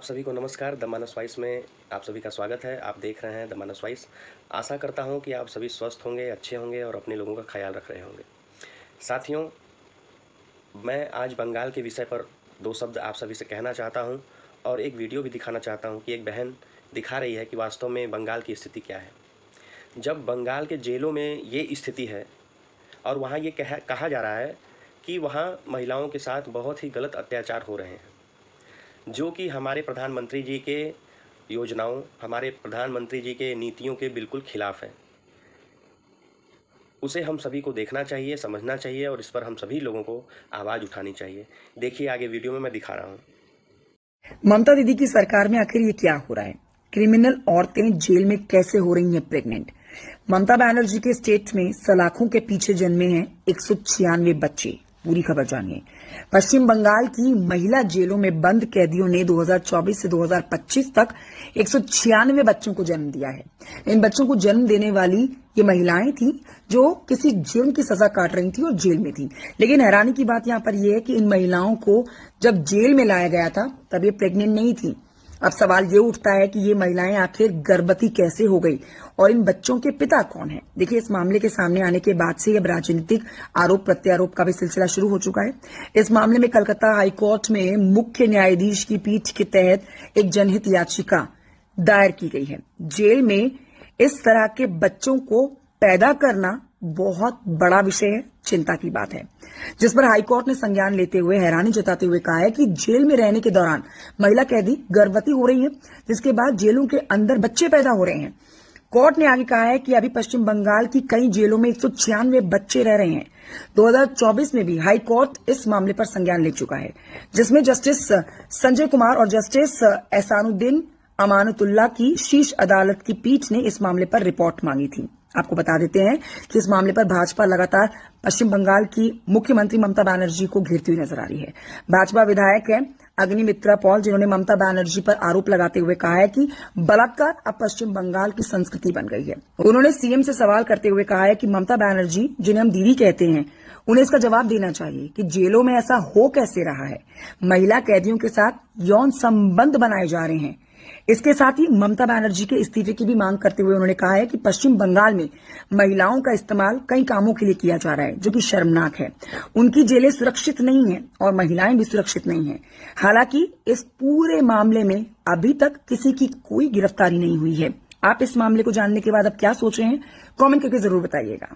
आप सभी को नमस्कार। द मानस वॉइस में आप सभी का स्वागत है। आप देख रहे हैं द मानस वॉइस। आशा करता हूं कि आप सभी स्वस्थ होंगे, अच्छे होंगे और अपने लोगों का ख्याल रख रहे होंगे। साथियों, मैं आज बंगाल के विषय पर 2 शब्द आप सभी से कहना चाहता हूं और एक वीडियो भी दिखाना चाहता हूं कि एक बहन दिखा रही है कि वास्तव में बंगाल की स्थिति क्या है। जब बंगाल के जेलों में ये स्थिति है और वहाँ ये कहा जा रहा है कि वहाँ महिलाओं के साथ बहुत ही गलत अत्याचार हो रहे हैं, जो कि हमारे प्रधानमंत्री जी के योजनाओं, हमारे प्रधानमंत्री जी के नीतियों के बिल्कुल खिलाफ है। उसे हम सभी को देखना चाहिए, समझना चाहिए और इस पर हम सभी लोगों को आवाज़ उठानी चाहिए। देखिए आगे वीडियो में मैं दिखा रहा हूँ। ममता दीदी की सरकार में आखिर ये क्या हो रहा है? क्रिमिनल औरतें जेल में कैसे हो रही हैं प्रेग्नेंट? ममता बनर्जी के स्टेट में सलाखों के पीछे जन्मे हैं 196 बच्चे। पूरी खबर जानिए। पश्चिम बंगाल की महिला जेलों में बंद कैदियों ने 2024 से 2025 तक 196 बच्चों को जन्म दिया है। इन बच्चों को जन्म देने वाली ये महिलाएं थी जो किसी जुर्म की सजा काट रही थी और जेल में थी। लेकिन हैरानी की बात यहां पर यह है कि इन महिलाओं को जब जेल में लाया गया था तब ये प्रेग्नेंट नहीं थी। अब सवाल ये उठता है कि ये महिलाएं आखिर गर्भवती कैसे हो गई और इन बच्चों के पिता कौन है? देखिए, इस मामले के सामने आने के बाद से अब राजनीतिक आरोप प्रत्यारोप का भी सिलसिला शुरू हो चुका है। इस मामले में कलकत्ता हाईकोर्ट में मुख्य न्यायाधीश की पीठ के तहत एक जनहित याचिका दायर की गई है। जेल में इस तरह के बच्चों को पैदा करना बहुत बड़ा विषय है, चिंता की बात है, जिस पर हाईकोर्ट ने संज्ञान लेते हुए हैरानी जताते हुए कहा है कि जेल में रहने के दौरान महिला कैदी गर्भवती हो रही है, जिसके बाद जेलों के अंदर बच्चे पैदा हो रहे हैं। कोर्ट ने आगे कहा है कि अभी पश्चिम बंगाल की कई जेलों में 196 बच्चे रह रहे हैं। 2024 में भी हाईकोर्ट इस मामले पर संज्ञान ले चुका है, जिसमें जस्टिस संजय कुमार और जस्टिस एहसानुद्दीन अमानतुल्लाह की शीर्ष अदालत की पीठ ने इस मामले पर रिपोर्ट मांगी थी। आपको बता देते हैं कि इस मामले पर भाजपा लगातार पश्चिम बंगाल की मुख्यमंत्री ममता बनर्जी को घेरती हुई नजर आ रही है। भाजपा विधायक है अग्निमित्रा पॉल, जिन्होंने ममता बनर्जी पर आरोप लगाते हुए कहा है कि बलात्कार अब पश्चिम बंगाल की संस्कृति बन गई है। उन्होंने सीएम से सवाल करते हुए कहा है कि ममता बनर्जी, जिन्हें हम दीदी कहते हैं, उन्हें इसका जवाब देना चाहिए कि जेलों में ऐसा हो कैसे रहा है। महिला कैदियों के साथ यौन संबंध बनाए जा रहे हैं। इसके साथ ही ममता बनर्जी के इस्तीफे की भी मांग करते हुए उन्होंने कहा है कि पश्चिम बंगाल में महिलाओं का इस्तेमाल कई कामों के लिए किया जा रहा है, जो कि शर्मनाक है। उनकी जेलें सुरक्षित नहीं है और महिलाएं भी सुरक्षित नहीं है। हालांकि इस पूरे मामले में अभी तक किसी की कोई गिरफ्तारी नहीं हुई है। आप इस मामले को जानने के बाद अब क्या सोच रहे हैं? कमेंट करके जरूर बताइएगा।